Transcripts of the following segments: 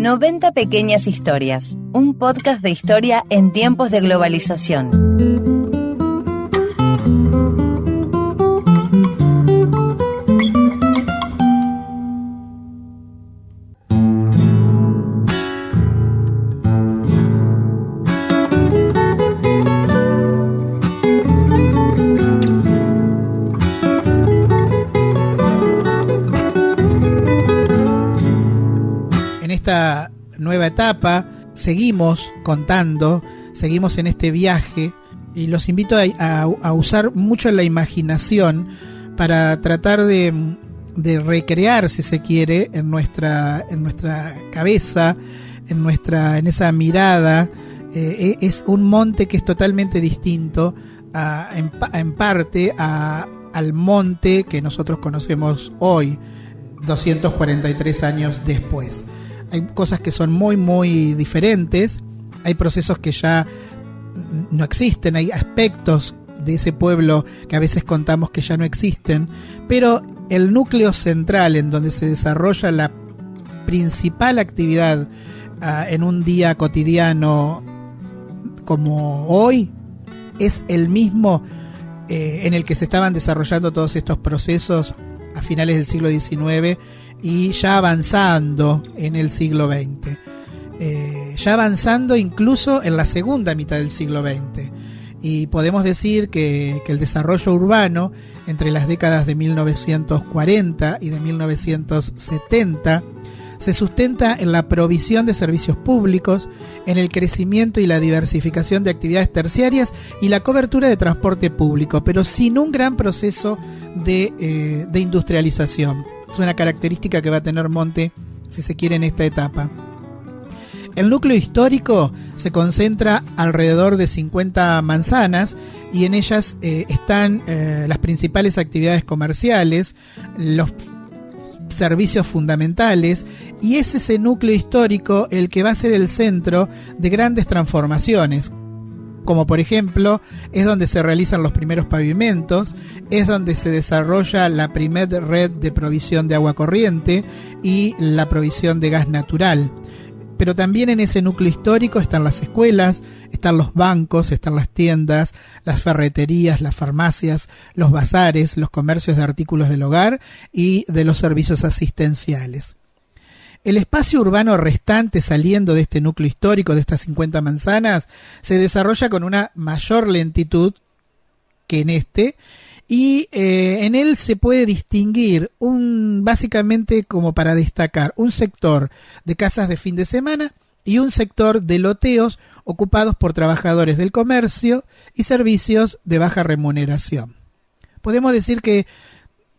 90 pequeñas historias, un podcast de historia en tiempos de globalización. Esta nueva etapa seguimos contando, seguimos en este viaje y los invito a usar mucho la imaginación para tratar de recrear, si se quiere, en nuestra cabeza, en esa mirada. Es un monte que es totalmente distinto en parte al monte que nosotros conocemos hoy, 243 años después. Hay cosas que son muy, muy diferentes, hay procesos que ya no existen, hay aspectos de ese pueblo que a veces contamos que ya no existen, pero el núcleo central en donde se desarrolla la principal actividad en un día cotidiano como hoy, es el mismo en el que se estaban desarrollando todos estos procesos a finales del siglo XIX y ya avanzando en el siglo XX, ya avanzando incluso en la segunda mitad del siglo XX. Y podemos decir que el desarrollo urbano entre las décadas de 1940 y de 1970 se sustenta en la provisión de servicios públicos, en el crecimiento y la diversificación de actividades terciarias y la cobertura de transporte público, pero sin un gran proceso de industrialización. Es una característica que va a tener Monte, si se quiere, en esta etapa. El núcleo histórico se concentra alrededor de 50 manzanas y en ellas están las principales actividades comerciales, los servicios fundamentales, y es ese núcleo histórico el que va a ser el centro de grandes transformaciones, como por ejemplo es donde se realizan los primeros pavimentos, es donde se desarrolla la primera red de provisión de agua corriente y la provisión de gas natural. Pero también en ese núcleo histórico están las escuelas, están los bancos, están las tiendas, las ferreterías, las farmacias, los bazares, los comercios de artículos del hogar y de los servicios asistenciales. El espacio urbano restante saliendo de este núcleo histórico, de estas 50 manzanas, se desarrolla con una mayor lentitud que en este, y en él se puede distinguir básicamente, como para destacar, un sector de casas de fin de semana y un sector de loteos ocupados por trabajadores del comercio y servicios de baja remuneración. Podemos decir que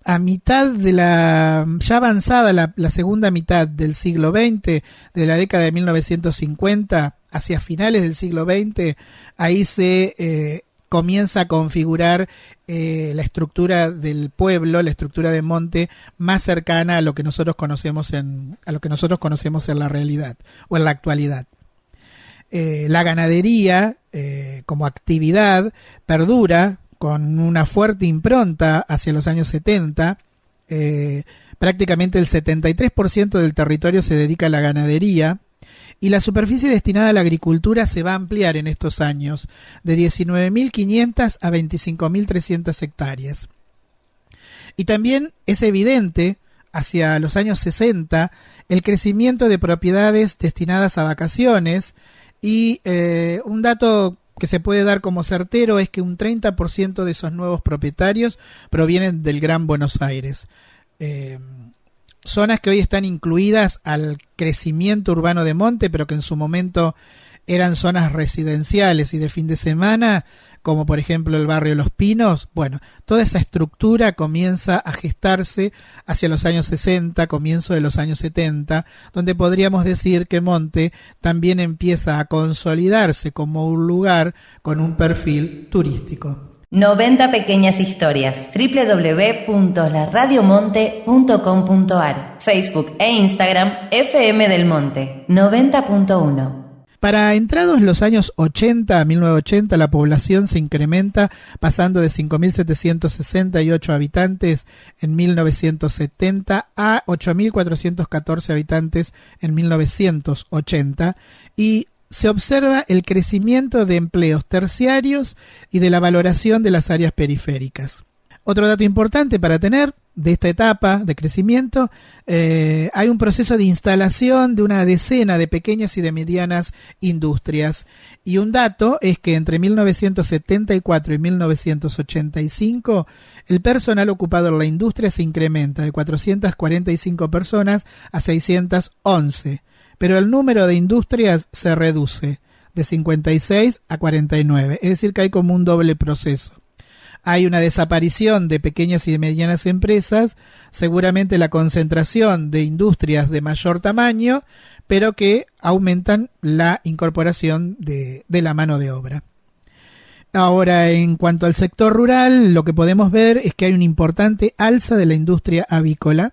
a mitad de ya avanzada la segunda mitad del siglo XX, de la década de 1950 hacia finales del siglo XX, ahí se comienza a configurar la estructura del pueblo, la estructura de Monte, más cercana a lo que nosotros conocemos en la realidad o en la actualidad. La ganadería como actividad perdura con una fuerte impronta hacia los años 70. Prácticamente el 73% del territorio se dedica a la ganadería, y la superficie destinada a la agricultura se va a ampliar en estos años, de 19.500 a 25.300 hectáreas. Y también es evidente, hacia los años 60, el crecimiento de propiedades destinadas a vacaciones, y un dato que se puede dar como certero es que un 30% de esos nuevos propietarios provienen del Gran Buenos Aires. Zonas que hoy están incluidas al crecimiento urbano de Monte, pero que en su momento eran zonas residenciales y de fin de semana, como por ejemplo el barrio Los Pinos. Bueno, toda esa estructura comienza a gestarse hacia los años 60, comienzo de los años 70, donde podríamos decir que Monte también empieza a consolidarse como un lugar con un perfil turístico. 90 pequeñas historias. www.laradiomonte.com.ar. Facebook e Instagram FM del Monte 90.1. Para entrados los años 80, 1980, la población se incrementa pasando de 5.768 habitantes en 1970 a 8.414 habitantes en 1980 y se observa el crecimiento de empleos terciarios y de la valoración de las áreas periféricas. Otro dato importante para tener de esta etapa de crecimiento, hay un proceso de instalación de una decena de pequeñas y de medianas industrias. Y un dato es que entre 1974 y 1985 el personal ocupado en la industria se incrementa de 445 personas a 611, pero el número de industrias se reduce de 56 a 49, es decir que hay como un doble proceso. Hay una desaparición de pequeñas y de medianas empresas, seguramente la concentración de industrias de mayor tamaño, pero que aumentan la incorporación de la mano de obra. Ahora, en cuanto al sector rural, lo que podemos ver es que hay una importante alza de la industria avícola,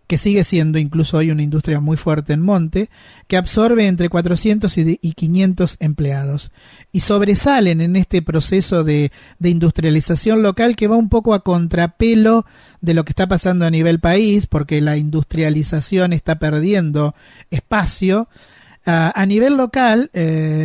que sigue siendo incluso hoy una industria muy fuerte en monte, que absorbe entre 400 y 500 empleados. Y sobresalen en este proceso de industrialización local que va un poco a contrapelo de lo que está pasando a nivel país, porque la industrialización está perdiendo espacio. A nivel local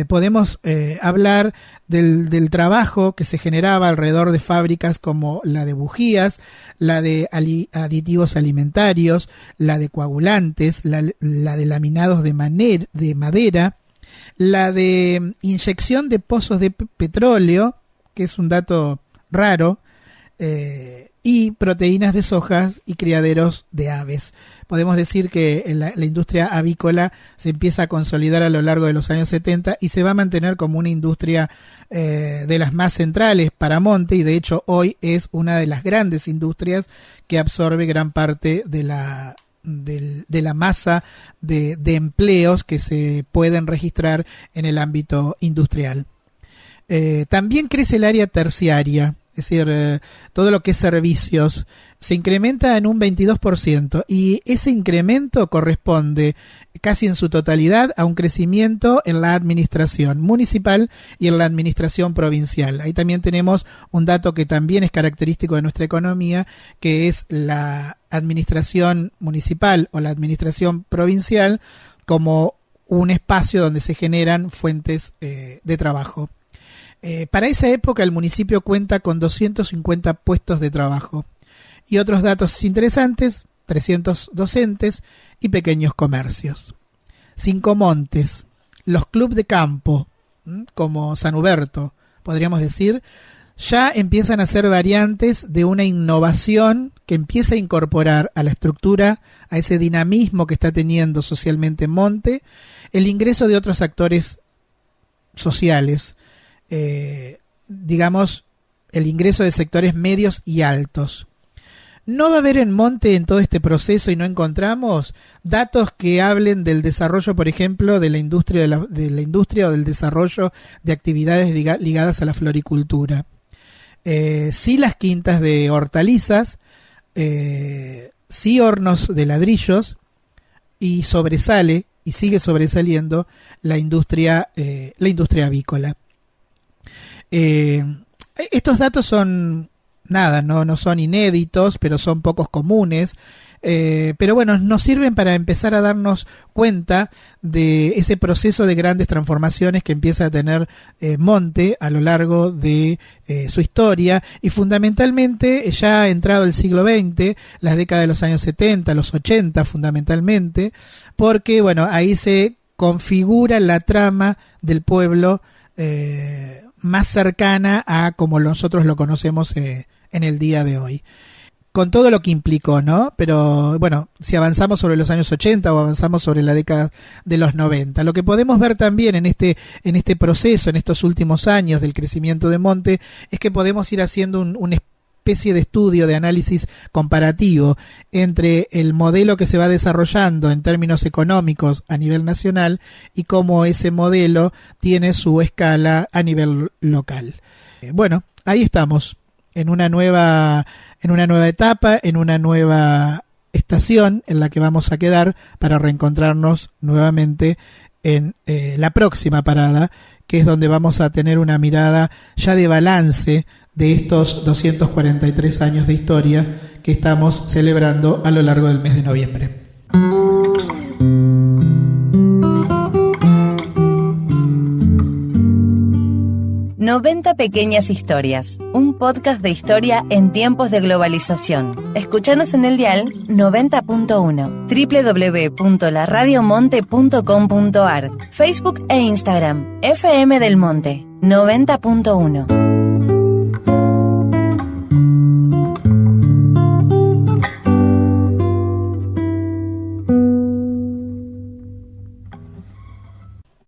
podemos hablar del trabajo que se generaba alrededor de fábricas como la de bujías, la de aditivos alimentarios, la de coagulantes, la de laminados de madera, la de inyección de pozos de petróleo, que es un dato raro, y proteínas de sojas y criaderos de aves. Podemos decir que la industria avícola se empieza a consolidar a lo largo de los años 70 y se va a mantener como una industria de las más centrales para monte, y de hecho hoy es una de las grandes industrias que absorbe gran parte de la masa de empleos que se pueden registrar en el ámbito industrial. También crece el área terciaria, es decir, todo lo que es servicios, se incrementa en un 22%, y ese incremento corresponde casi en su totalidad a un crecimiento en la administración municipal y en la administración provincial. Ahí también tenemos un dato que también es característico de nuestra economía, que es la administración municipal o la administración provincial como un espacio donde se generan fuentes de trabajo. Para esa época el municipio cuenta con 250 puestos de trabajo y otros datos interesantes, 300 docentes y pequeños comercios. 5 montes, los clubes de campo, como San Huberto, podríamos decir, ya empiezan a ser variantes de una innovación que empieza a incorporar a la estructura, a ese dinamismo que está teniendo socialmente en Monte, el ingreso de otros actores sociales, digamos, el ingreso de sectores medios y altos. No va a haber en Monte en todo este proceso, y no encontramos datos que hablen del desarrollo, por ejemplo, de la industria o del desarrollo de actividades ligadas a la floricultura. Sí las quintas de hortalizas, sí hornos de ladrillos, y sobresale y sigue sobresaliendo la industria avícola. Estos datos son no son inéditos, pero son pocos comunes, pero bueno, nos sirven para empezar a darnos cuenta de ese proceso de grandes transformaciones que empieza a tener Monte a lo largo de su historia, y fundamentalmente ya entrado el siglo XX, las décadas de los años 70, los 80 fundamentalmente, porque bueno, ahí se configura la trama del pueblo más cercana a como nosotros lo conocemos en el día de hoy, con todo lo que implicó, ¿no? Pero bueno, si avanzamos sobre los años 80 o avanzamos sobre la década de los 90, lo que podemos ver también en este proceso, en estos últimos años del crecimiento de Monte, es que podemos ir haciendo una especie de estudio, de análisis comparativo entre el modelo que se va desarrollando en términos económicos a nivel nacional y cómo ese modelo tiene su escala a nivel local. Bueno, ahí estamos, en una nueva etapa, en una nueva estación en la que vamos a quedar para reencontrarnos nuevamente en la próxima parada, que es donde vamos a tener una mirada ya de balance de estos 243 años de historia que estamos celebrando a lo largo del mes de noviembre. «90 pequeñas historias», un podcast de historia en tiempos de globalización. Escúchanos en el dial 90.1, www.laradiomonte.com.ar, Facebook e Instagram, FM del Monte, 90.1.